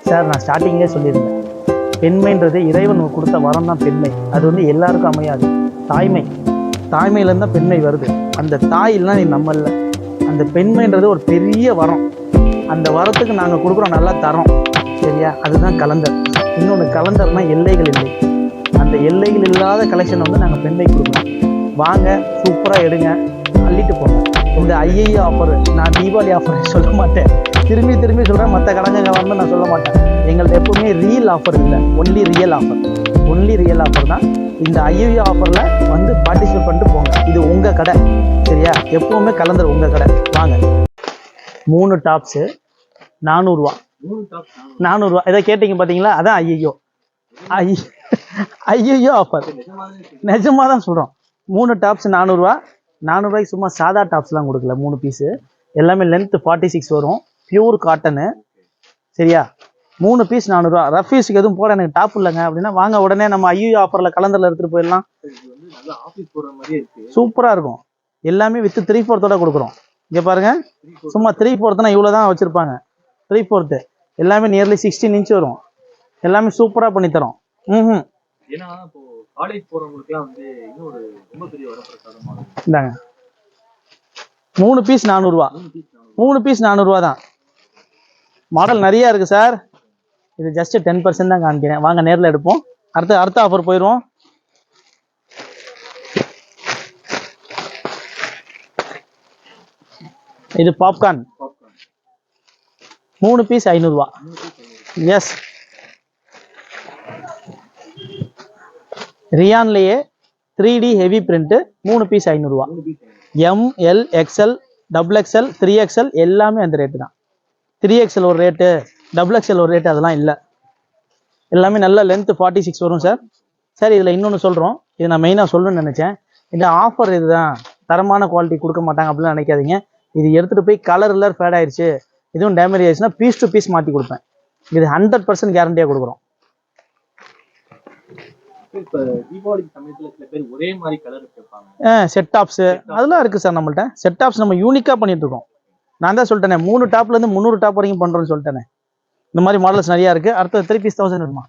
Sir நான் ஸ்டார்டிங்லேயே சொல்லியிருந்தேன், பெண்மைன்றது இறைவன் கொடுத்த வரம் தான் பெண்மை. அது வந்து எல்லாருக்கும் அமையாது. தாய்மையிலேருந்து தான் பெண்மை வருது. அந்த தாய் இல்லைன்னா நீ நம்ம இல்லை. அந்த பெண்மைன்றது ஒரு பெரிய வரம். அந்த வரத்துக்கு நாங்கள் கொடுக்குறோம், நல்லா தரோம். சரியா? அதுதான் கலந்தர். இன்னொன்று கலந்தர்னா எல்லைகள் இல்லை. அந்த எல்லைகள் இல்லாத கலெக்ஷன் வந்து நாங்கள் பெண்மை கொடுக்குறோம். வாங்க, சூப்பராக எடுங்க, அள்ளிட்டு போங்க. இந்த ஐஐஏ ஆஃபர் நான் தீபாவளி ஆஃபர் சொல்ல மாட்டேன். திரும்பி சொல்கிறேன், மற்ற கடைங்க வரணும்னு நான் சொல்ல மாட்டேன். எங்கள்ட்ட எப்பவுமே ரியல் ஆஃபர் இல்லை, ஒன்லி ரியல் ஆஃபர் தான். இந்த ஐஐஏ ஆஃபரில் வந்து பார்ட்டிசிபேட் பண்ணிட்டு போங்க. இது உங்கள் கடை. சரியா? எப்பவுமே கலந்துரு உங்கள் கடை. வாங்க. 3 டாப்ஸு 400 ரூபா. 400 ரூபா. இதை கேட்டிங்க பார்த்தீங்களா? அதான் ஐயோ ஆஃபர். நிஜமாக தான் சொல்கிறோம். 3 டாப்ஸ் 400 ரூபா. 400 ரூபாய்க்கு சும்மா சாதா டாப்ஸ்லாம் கொடுக்கல. 3 பீஸு எல்லாமே லென்த்து 46 வரும். Pure cotton. சரியா? 3 பீஸ் 400 ரூபா. ரஃப் யூஸுக்கு எதுவும் போட எனக்கு டாப் இல்லைங்க அப்படின்னா வாங்க, உடனே நம்ம ஐயோ ஆஃபரில் கலந்தரில் எடுத்துகிட்டு போயிடலாம். சூப்பராக இருக்கும். எல்லாமே வித்து 3/4 கொடுக்குறோம். இங்கே பாருங்க, சும்மா 3/4 இவ்வளோ தான் வச்சுருப்பாங்க. 3/4 எல்லாமே நியர்லி 16 இன்ச் வரும். எல்லாமே சூப்பராக பண்ணித்தரோம். ஏன்னா இப்போ காலேஜ் போறவங்களுக்குலாம் வந்து இன்னொரு ரொம்ப பெரிய வரப்பிரசாதமா இந்தாங்க. 3 பீஸ் 400 ரூபா. 3 பீஸ் 400 ரூபா தான். மாடல் நிறைய இருக்கு சார். இது ஜஸ்ட் 10% தான் காமிக்கிறேன். வாங்க நேரில் எடுப்போம். அடுத்த ஆஃபர் போயிடுவோம். இது பாப்கார்ன் 3 பீஸ் 500 ரூபா. எஸ், ரியான்லேயே 3D ஹெவி பிரிண்ட் 3 பீஸ் 500 ரூபா. ML XL XXL 3XL எல்லாமே அந்த ரேட்டு தான். 3XL ஒரு ரேட்டு, XXL ஒரு ரேட்டு, அதெல்லாம் இல்லை. எல்லாமே நல்ல லென்த் 46 வரும் சார். சார் இதில் இன்னொன்று சொல்கிறோம், இது நான் மெயினாக சொல்லணும்னு நினச்சேன். இந்த ஆஃபர் இதுதான், தரமான குவாலிட்டி கொடுக்க மாட்டாங்க அப்படின்னு நினைக்காதீங்க. இது எடுத்துகிட்டு போய் கலர் ஃபேட் ஆயிடுச்சு, இதுவும் டேமேஜ் ஆயிடுச்சுன்னா பீஸ் டு பீஸ் மாற்றி கொடுப்பேன். இது 100% கேரண்டியாக கொடுக்குறோம். இப்போ தீபாவளி சமயத்தில் சில பேர் ஒரே மாதிரி கலர் கேட்பாங்க. செட் டாப்ஸு அதெல்லாம் இருக்குது சார் நம்மள்ட்ட. செட் டாப்ஸ் நம்ம யூனிக்காக பண்ணிட்டு இருக்கோம். நான் தான் சொல்லிட்டேனே, 3 டாப்லேருந்து 300 டாப் வரைக்கும் பண்ணுறோன்னு சொல்லிட்டேனே. இந்த மாதிரி மாடல்ஸ் நிறையா இருக்குது. அடுத்தது 3 பீஸ் 1000 வருமா?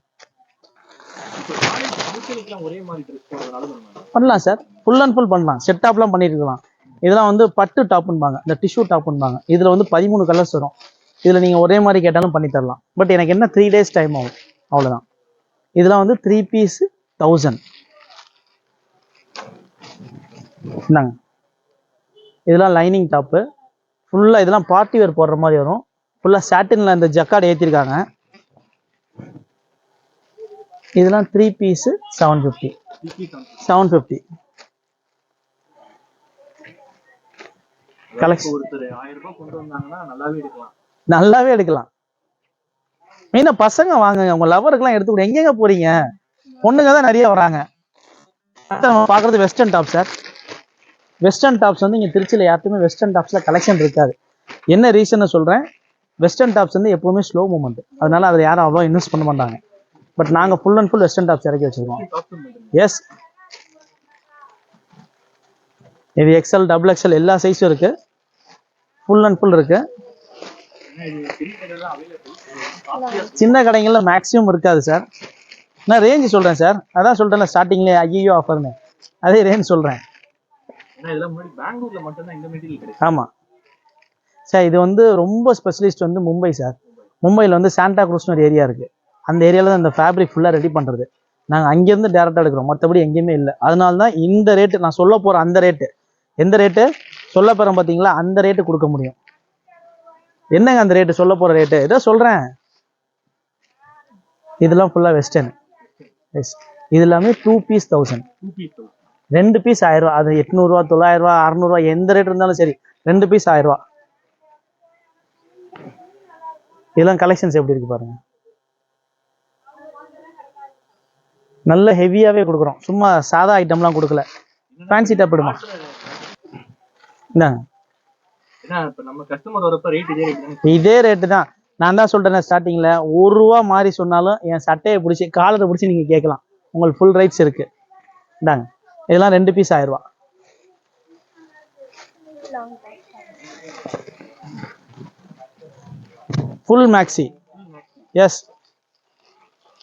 ஒரே மாதிரி பண்ணலாம் சார். ஃபுல் அண்ட் ஃபுல் பண்ணலாம். செட் டாப்லாம் பண்ணிட்டு இருக்கலாம். இதெல்லாம் வந்து பட்டு டாப்புன்பாங்க, இந்த டிஷ்யூ டாப்புன்பாங்க. இதில் வந்து 13 கலர்ஸ் வரும். இதில் நீங்கள் ஒரே மாதிரி கேட்டாலும் பண்ணி தரலாம். பட் எனக்கு என்ன 3 days டைம் ஆகும், அவ்வளோதான். இதெல்லாம் வந்து 3 பீஸ் 1000. இந்தாங்க. இதெல்லாம் லைனிங் டாப்பு ஃபுல்லாக. இதெல்லாம் பார்ட்டி வேர் போடுற மாதிரி வரும். ஃபுல்லாக சாட்டினில் இந்த ஜக்கார்டு ஏற்றிருக்காங்க. இதெல்லாம் 3 பீஸு 750. கலெக்ஷன் ஒருத்தர் 1000 ரூபாய் கொண்டு வந்தாங்கன்னா நல்லாவே எடுக்கலாம். மெயினாக பசங்க வாங்குங்க, உங்கள் லவருக்குலாம் எடுத்துக்கூட. எங்கெங்க போகிறீங்க? பொண்ணுங்க தான் நிறைய வராங்க. நம்ம பார்க்குறது western top sir. Western tops வந்து இங்கே திருச்சியில் யாருக்குமே வெஸ்டர்ன் டாப்ஸில் கலெக்ஷன் இருக்காது. என்ன ரீசன்னு சொல்கிறேன், வெஸ்டர்ன் டாப்ஸ் வந்து எப்போவுமே ஸ்லோ மூவ்மெண்ட், அதனால அதில் யாரும் அவ்வளோ இன்வெஸ்ட் பண்ண மாட்டாங்க. பட் நாங்கள் full and full western tops இறக்கி வச்சுருக்கோம். எஸ், இது XL XXL எல்லா சைஸும் இருக்குது. ஃபுல் அண்ட் ஃபுல் இருக்குது. சின்ன கடைகளில் மேக்ஸிமம் இருக்காது சார். நான் ரேஞ்சு சொல்கிறேன் சார். அதான் சொல்கிறேன்ல ஸ்டார்டிங்லேயே ஐயோ ஆஃபர்னு, அதே ரேஞ்ச் சொல்கிறேன். ஆமாம் சார். இது வந்து ரொம்ப ஸ்பெஷலிஸ்ட் வந்து மும்பை சார். மும்பையில் வந்து சாண்டா க்ரூஸ்னு ஒரு ஏரியா இருக்குது. அந்த ஏரியாவில் தான் இந்த ஃபேப்ரிக் ஃபுல்லாக ரெடி பண்ணுறது. நாங்கள் அங்கேருந்து டேரெக்டாக எடுக்கிறோம், மற்றபடி எங்கேயுமே இல்லை. அதனால தான் இந்த ரேட்டு நான் சொல்ல போகிற அந்த ரேட்டு. எந்த ரேட்டு சொல்ல போகிறோம் பார்த்தீங்களா, அந்த ரேட்டு கொடுக்க முடியும். என்னங்க அந்த ரேட்டு சொல்ல போகிற ரேட்டு? ஏதோ சொல்கிறேன். இதெல்லாம் ஃபுல்லாக வெஸ்டர்ன். எஸ், இது எல்லாமே 2 பீஸ் 1000. 2 பீஸ் 1000 ரூபா. அது 800 ரூபா, 900 ரூபா, 600 ரூபா, எந்த ரேட் இருந்தாலும் சரி. 2 பீஸ் 1000 ரூபா. இதெல்லாம் கலெக்ஷன்ஸ் எப்படி இருக்கு பாருங்க. நல்ல ஹெவியாவே கொடுக்குறோம். சும்மா சாதா ஐட்டம்லாம் கொடுக்கல. ஃபேன்சி டாப் எடுமா. இந்தாங்க. இதே ரேட்டு தான். நான் தான் சொல்றேன் ஸ்டார்டிங்ல, 1 ரூபா மாறி சொன்னாலும் என் சட்டையை பிடிச்சி காலரை பிடிச்சி நீங்க கேட்கலாம். உங்களுக்கு ஃபுல் ரைட்ஸ் இருக்கு. இந்தாங்க. இதெல்லாம் 2 பீஸ் 1000 ரூபா. ஃபுல் மேக்ஸி எஸ்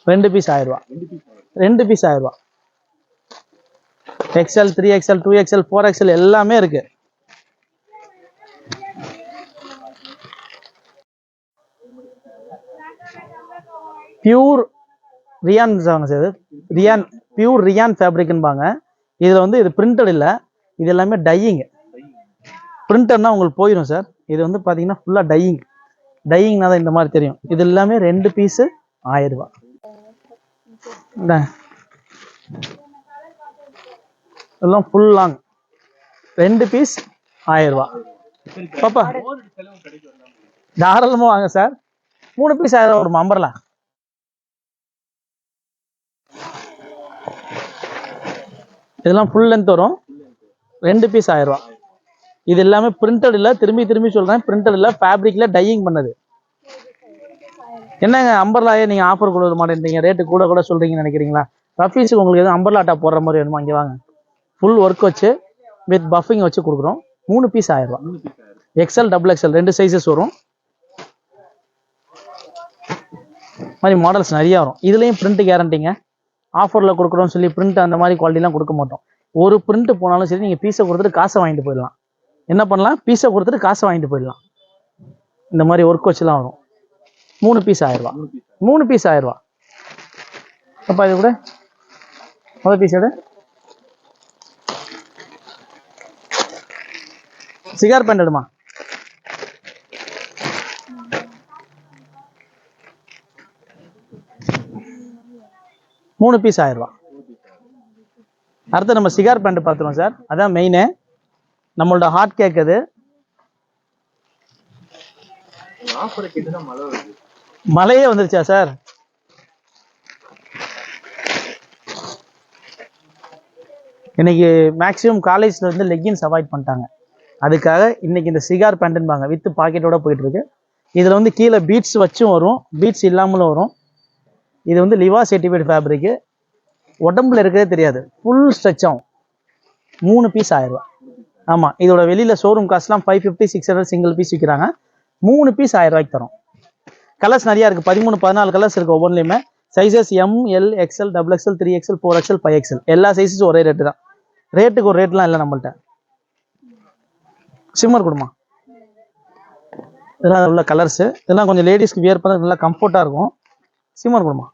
2 பீஸ் 1000 ரூபா. 2 பீஸ் 1000 ரூபா. XL 3XL 2XL 4XL எல்லாமே இருக்கு. Pure rayon sir, rayon pure rayon ஃபேப்ரிக்பாங்க. இதில் வந்து இது பிரிண்டட் இல்லை, இது எல்லாமே டையிங். பிரிண்டட்னா உங்களுக்கு போயிடும் சார். இது வந்து பார்த்தீங்கன்னா ஃபுல்லாக டையிங்னா தான் இந்த மாதிரி தெரியும். இது எல்லாமே 2 பீஸு 1000 ரூபா. எல்லாம் ஃபுல் லாங் 2 பீஸ் 1000 ரூபா. பாப்பா தாராளமாக வாங்க சார். 3 பீஸ் 1000 ரூபா ஒரு அம்பர்லா. இதெல்லாம் ஃபுல் லென்த் வரும். 2 பீஸ் 1000 ரூபா. இது எல்லாமே பிரிண்டட் இல்லை, திரும்பி சொல்கிறேன், பிரிண்டட் இல்லை, ஃபேப்ரிக்கில் டையிங் பண்ணது. என்னங்க அம்பர்லாயே நீங்கள் ஆஃபர் கொடுக்க மாட்டேன்றீங்க, ரேட்டு கூட சொல்கிறீங்கன்னு நினைக்கிறீங்களா? ரஃபீஸுக்கு உங்களுக்கு எதுவும் அம்பர்லா டாப் போடுற மாதிரி வேணுமா? இங்கே வாங்க, ஃபுல் ஒர்க் வச்சு வித் பஃபிங் வச்சு கொடுக்குறோம். 3 பீஸ் 1000 ரூபா. XL XXL 2 சைஸஸ் வரும். மாதிரி மாடல்ஸ் நிறையா வரும். இதுலேயும் பிரிண்ட் கேரண்டிங்க. ஆஃபரில் கொடுக்குறோம்னு சொல்லி பிரிண்ட் அந்த மாதிரி குவாலிட்டிலாம் கொடுக்க மாட்டோம். ஒரு பிரிண்ட் போனாலும் சரி, நீங்கள் பீஸை கொடுத்துட்டு காசை வாங்கிட்டு போயிடலாம். என்ன பண்ணலாம்? பீஸை கொடுத்துட்டு காசை வாங்கிட்டு போயிடலாம். இந்த மாதிரி ஒர்க் வச்சுலாம் வரும். 3 பீஸ் 1000 ரூபா. 3 பீஸ் 1000 ரூபா. அப்பா இது கூட முதல் பீஸ் எடு. சிகார் பேண்ட் எடுமா. மூணு பீஸ் 1000 ரூபா. அடுத்து நம்ம சிகார் பேண்ட் பார்த்துருவோம் சார். அதான் மெயினு, நம்மளோட ஹாட் கேக். அது மழையே வந்துருச்சா சார்? இன்னைக்கு மேக்ஸிமம் காலேஜ்ல இருந்து லெகின்ஸ் அவாய்ட் பண்ணிட்டாங்க. அதுக்காக இன்னைக்கு இந்த சிகார் பேண்ட்பாங்க வித் பாக்கெட்டோட போயிட்டு இருக்கு. இதுல வந்து கீழே பீட்ஸ் வச்சும் வரும், பீட்ஸ் இல்லாமலும் வரும். இது வந்து லிவா சர்டிஃபைட் ஃபேப்ரிக்கு. உடம்புல இருக்கிறதே தெரியாது, ஃபுல் ஸ்ட்ரெச் ஆகும். 3 பீஸ் 1000 ரூபா. ஆமாம், இதோட வெளியில் ஷோரூம் காஸ்ட்லாம் 550 600 சிங்கிள் பீஸ் விற்கிறாங்க. 3 பீஸ் 1000 ரூபாய்க்கு தரும். கலர்ஸ் நிறையா இருக்குது, 13 14 கலர்ஸ் இருக்குது ஒவ்வொன்றுலையுமே. Sizes M L XL XXL 3XL 4XL 5XL எல்லா சைஸஸும் ஒரே ரேட்டு தான். ரேட்டுக்கு ஒரு ரேட்லாம் இல்லை நம்மள்ட்ட. ஷிம்மர் கொடுமா. இதெல்லாம் உள்ள கலர்ஸு. இதெல்லாம் கொஞ்சம் லேடிஸ்க்கு வியர் பண்ண நல்லா கம்ஃபர்ட்டாக இருக்கும். ஷிம்மர் கொடுமா.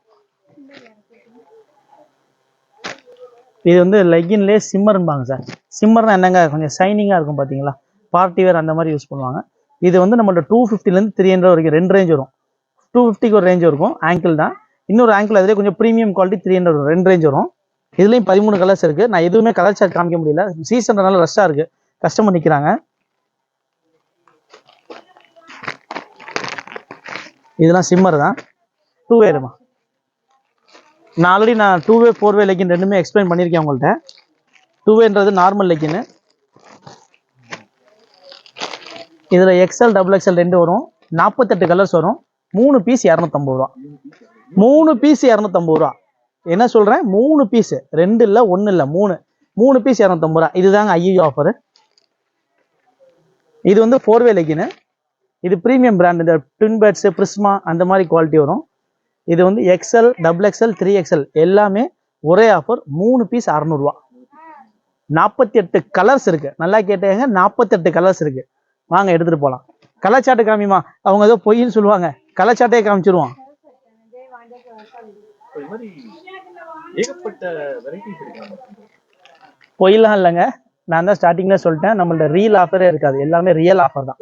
இது வந்து லெகின்லேயே சிம்மர்ன்பாங்க சார். சிம்மர்னா என்னங்க, கொஞ்சம் ஷைனிங்காக இருக்கும் பார்த்தீங்களா, பார்ட்டி வேர் அந்த மாதிரி யூஸ் பண்ணுவாங்க. இது வந்து நம்மள்ட்ட 250லேருந்து 300 வரைக்கும் 2 ரேஞ்ச் வரும். 250க்கு ஒரு ரேஞ்ச் இருக்கும், ஆங்கிள் தான். இன்னொரு ஆங்கிள் அதிலே கொஞ்சம் ப்ரீமியம் குவாலிட்டி 300 வரும், 2 ரேஞ்ச் வரும். இதுலேயும் 13 கலர்ஸ் இருக்குது. நான் எதுவுமே கலர் சார்ட் காமிக்க முடியல, சீசன்றனால ரஷ்ஷாக இருக்குது, கஸ்டமர் நிற்கிறாங்க. இதெல்லாம் சிம்மர் தான். 2 வேருமா. நான் ஆல்ரெடி 2 வே 4 வே லெகின் ரெண்டுமே எக்ஸ்பிளைன் பண்ணியிருக்கேன் உங்கள்கிட்ட. 2 வேன்றது நார்மல் லெகின்னு. இதில் XL XXL 2 வரும், 48 கலர்ஸ் வரும். 3 பீஸ் 250 ரூபா. 3 பீஸ் 250 ரூபா. என்ன சொல்கிறேன், 3 பீஸ், 2 இல்லை 1 இல்லை 3 பீஸ் 250 ரூபா. இதுதாங்க ஐயோ ஆஃபரு. இது வந்து 4 வே லெகின்னு. இது ப்ரீமியம் பிராண்ட், இந்த ட்வின் பேட்ஸ் பிரிஸ்மா அந்த மாதிரி குவாலிட்டி வரும். இது வந்து XL XXL 3XL எல்லாமே ஒரே ஆஃபர். 3 பீஸ் 600 ரூபா. 48 கலர்ஸ் இருக்கு. நல்லா கேட்டேங்க, 48 கலர்ஸ் இருக்கு. வாங்க எடுத்துட்டு போகலாம். கலர் சாட்டை காமிமா. அவங்க ஏதோ பொய்ன்னு சொல்லுவாங்க, கலர் சாட்டையே காமிச்சிருவோம். பொய்லாம் இல்லைங்க, நான் தான் ஸ்டார்டிங்ல சொல்லிட்டேன், நம்மள்ட்ட ரியல் ஆஃபரே இருக்காது, எல்லாமே ரியல் ஆஃபர் தான்.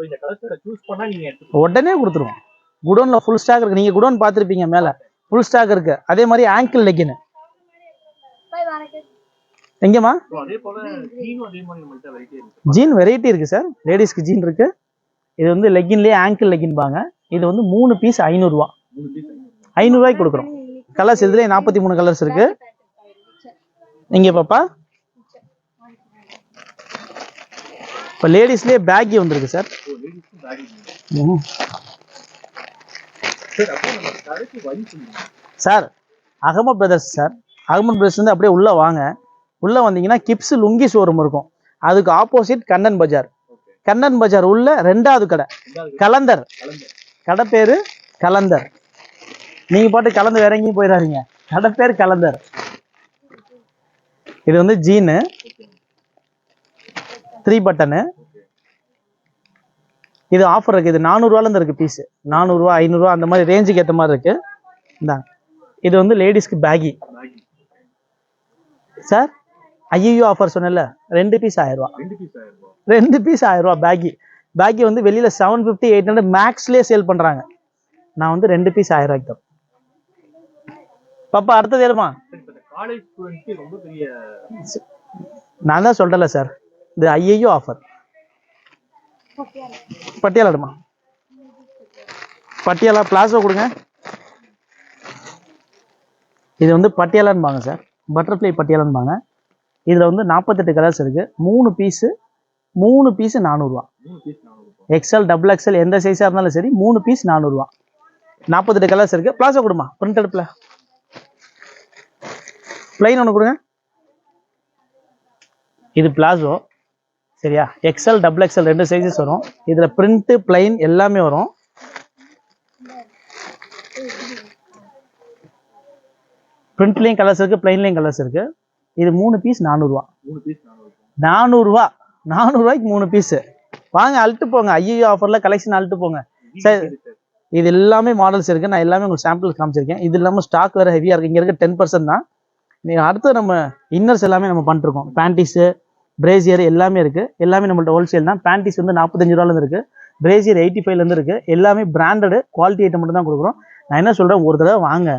உடனே கொடுத்துருவோம். குடோன்ல ஃபுல் ஸ்டாக் இருக்கு. நீங்க குடோன் பார்த்துருப்பீங்க, மேல ஃபுல் ஸ்டாக் இருக்கு. அதே மாதிரி ஆங்கிள் லெகின் எங்கேம்மா, ஜீன் வெரைட்டி இருக்கு சார். லேடிஸ்க்கு ஜீன் இருக்கு. இது வந்து லெகின்லேயே ஆங்கிள் லெகின் பாங்க. இது வந்து 3 பீஸ் 500 ரூபா. 500 ரூபாய்க்கு கொடுக்குறோம். கலர்ஸ் இதுலேயே 43 கலர்ஸ் இருக்கு. இங்கே பாப்பா, இப்போ லேடிஸ்லேயே பேக்கி வந்துருக்கு sir. Sir Ahmed brothers sir. Ahmed brothers வந்து அப்படியே உள்ள வாங்க. உள்ள வந்தீங்கன்னா கிப்ஸ் லுங்கி ஷோரூம் இருக்கும். அதுக்கு ஆப்போசிட் கண்ணன் பஜார். கண்ணன் பஜார் உள்ள 2வது கடை கலந்தர். கடை பேரு கலந்தர். நீங்க பாட்டு கலந்து வேற எங்கேயும் போயிடாதீங்க. கடை பேர் கலந்தர். இது வந்து ஜீனு 3 பட்டனு. இது ஆஃபர் இருக்கு. இது 400 ரூபாயில இருக்கு பீஸ். 400 ரூபா 500 ரூபா அந்த மாதிரி ரேஞ்சுக்கு ஏற்ற மாதிரி இருக்கு. இந்தாங்க. இது வந்து லேடிஸ்க்கு பேகி சார். ஐயோ ஆஃபர் சொன்னல, 2 பீஸ் 1000 ரூபா. 2 பீஸ் 1000 ரூபா பேகி. பேகி வந்து வெளியில 750 800 மேக்ஸ்லயே சேல் பண்றாங்க. நான் வந்து 2 பீஸ் 1000 ரூபாய்க்கு தரேன். பாப்பா அடுத்தது ஏறுமா. காலேஜ் ஸ்டூடெண்ட்ஸ்க்கு ரொம்ப பெரிய. நான் தான் சொல்றேன்ல சார், இது ஐயோ ஆஃபர். பட்டியாலா எடுமா. பட்டியாலா பிளாசோ கொடுங்க. இது வந்து பட்டியாலான்பாங்க சார், பட்டர்ஃப்ளை பட்டியாலான்பாங்க. இதுல வந்து 48 கலர்ஸ் இருக்கு. 3 பீஸ் 400 ரூபா. எக்ஸ்எல் டபுள் எக்ஸ்எல் எந்த சைஸா இருந்தாலும் சரி 3 பீஸ் 400 ரூபா. 48 கலர்ஸ் இருக்கு. பிளாசோ கொடுமா. பிரிண்ட் எடுப்புல பிளைன் ஒன்று கொடுங்க. இது பிளாசோ சரியா. எக்ஸ்எல் டபுள் எக்ஸ்எல் 2 சைஸஸ் வரும். இதுல பிரிண்ட் பிளைன் எல்லாமே வரும். பிரிண்ட்லயும் கலர்ஸ் இருக்கு, பிளைன்லயும் கலர்ஸ் இருக்கு. இது 3 பீஸ் 400 ரூபா. 400 ரூபா. 400 ரூபாய்க்கு 3 பீஸ். வாங்க அழுட்டு போங்க. ஐயோ ஆஃபர்ல கலெக்ஷன் அழுட்டு போங்க சார். இது எல்லாமே மாடல்ஸ் இருக்கு. நான் எல்லாமே உங்களுக்கு சாம்பிள் காமிச்சிருக்கேன். இது இல்லாமல் ஸ்டாக் வேற ஹெவியா இருக்கு. இங்க இருக்க 10% தான். நீங்க அடுத்து நம்ம இன்னர்ஸ் எல்லாமே நம்ம பண்ணிட்டு இருக்கோம். பேண்டிஸ் பிரேசியர் எல்லாமே இருக்கு. எல்லாமே நம்மள்ட்ட ஹோல்சேல் தான். பேண்டிஸ் வந்து 45 ரூபாயில இருந்து இருக்கு. பிரேசியர் 85ல இருந்து இருக்கு. எல்லாமே பிராண்டட் குவாலிட்டி ஐட்டம் மட்டும் தான் கொடுக்குறோம். நான் என்ன சொல்றேன், ஒரு தடவை வாங்க.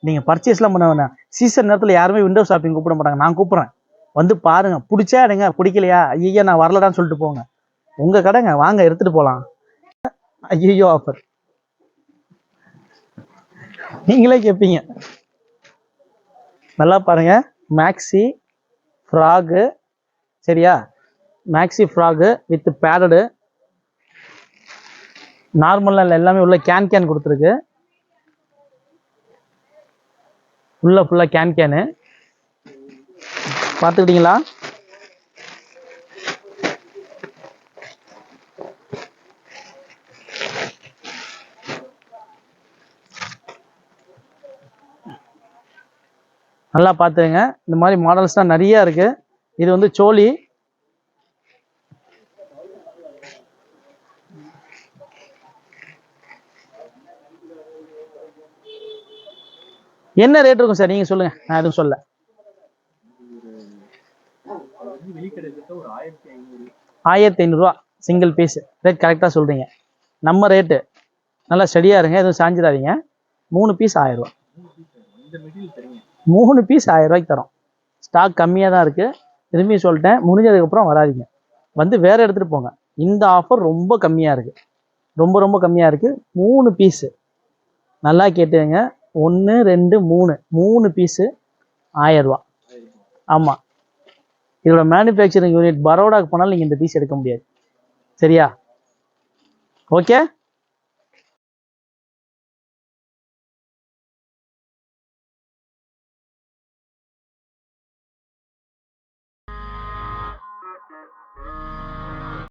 நீங்க பர்ச்சேஸ்லாம் பண்ண வேணாம். சீசன் நேரத்தில் யாருமே விண்டோ ஷாப்பிங் கூப்பிட மாட்டாங்க. நான் கூப்பிடுறேன். வந்து பாருங்க. பிடிச்சா எடுங்க, பிடிக்கலையா ஐயா நான் வரலடான்னு சொல்லிட்டு போங்க. உங்க கடைங்க, வாங்க எடுத்துட்டு போலாம். ஐயோ ஆஃபர் நீங்களே கேட்பீங்க. நல்லா பாருங்க. மேக்ஸி ஃப்ராகு சரியா. Maxi frock with padded. நார்மலாக எல்லாமே உள்ள கேன் கொடுத்துருக்கு. உள்ள ஃபுல்லா கேனு பார்த்துக்கிட்டீங்களா. நல்லா பார்த்துங்க. இந்த மாதிரி மாடல்ஸ் தான் நிறைய இருக்கு. இது வந்து சோலி. என்ன ரேட் இருக்கும் சார் நீங்க சொல்லுங்க, நான் எதுவும் சொல்ல. 1500 ரூபா சிங்கிள் பீஸ். ரேட் கரெக்டாக சொல்றீங்க. நம்ம ரேட்டு நல்லா ஸ்டடியா இருங்க, எதுவும் சாஞ்சிடாதீங்க. 3 பீஸ் 1000 ரூபா. 3 பீஸ் 1000 ரூபாய்க்கு தரோம். ஸ்டாக் கம்மியாக தான் இருக்கு. திரும்பி சொல்லிட்டேன், முடிஞ்சதுக்கப்புறம் வராதிங்க. வந்து வேற எடுத்துட்டு போங்க. இந்த ஆஃபர் ரொம்ப கம்மியாக இருக்கு. ரொம்ப ரொம்ப கம்மியாக இருக்கு. 3 பீஸு நல்லா கேட்டுங்க. 1 2 3 பீஸு 1000 ரூபா. ஆமாம். இதோட மேனுஃபேக்சரிங் யூனிட் பரோடாக்கு போனாலும் நீங்கள் இந்த பீஸ் எடுக்க முடியாது சரியா. ஓகே.